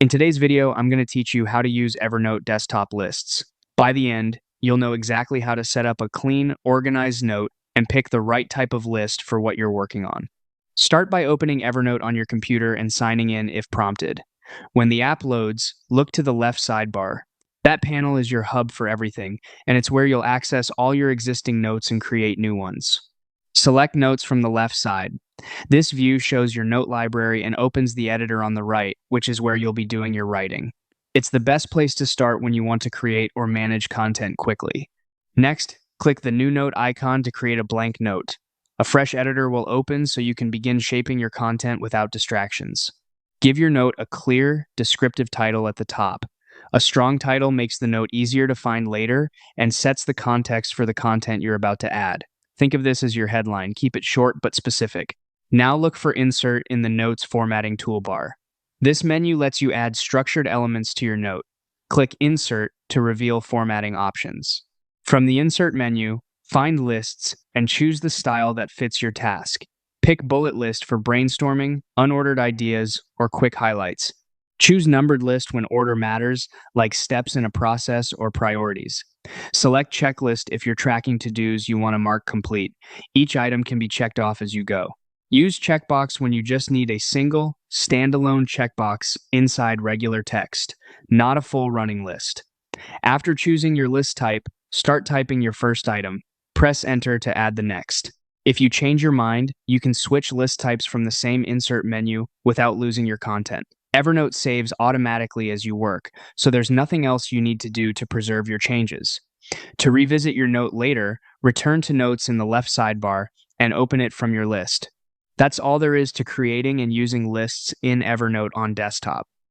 In today's video, I'm going to teach you how to use Evernote desktop lists. By the end, you'll know exactly how to set up a clean, organized note and pick the right type of list for what you're working on. Start by opening Evernote on your computer and signing in if prompted. When the app loads, look to the left sidebar. That panel is your hub for everything, and it's where you'll access all your existing notes and create new ones. Select Notes from the left side. This view shows your note library and opens the editor on the right, which is where you'll be doing your writing. It's the best place to start when you want to create or manage content quickly. Next, click the new note icon to create a blank note. A fresh editor will open so you can begin shaping your content without distractions. Give your note a clear, descriptive title at the top. A strong title makes the note easier to find later and sets the context for the content you're about to add. Think of this as your headline. Keep it short but specific. Now look for Insert in the Notes formatting toolbar. This menu lets you add structured elements to your note. Click Insert to reveal formatting options. From the Insert menu, find Lists and choose the style that fits your task. Pick Bullet List for brainstorming, unordered ideas, or quick highlights. Choose Numbered List when order matters, like steps in a process or priorities. Select Checklist if you're tracking to-dos you want to mark complete. Each item can be checked off as you go. Use checkbox when you just need a single, standalone checkbox inside regular text, not a full running list. After choosing your list type, start typing your first item. Press Enter to add the next. If you change your mind, you can switch list types from the same insert menu without losing your content. Evernote saves automatically as you work, so there's nothing else you need to do to preserve your changes. To revisit your note later, return to Notes in the left sidebar and open it from your list. That's all there is to creating and using lists in Evernote on desktop.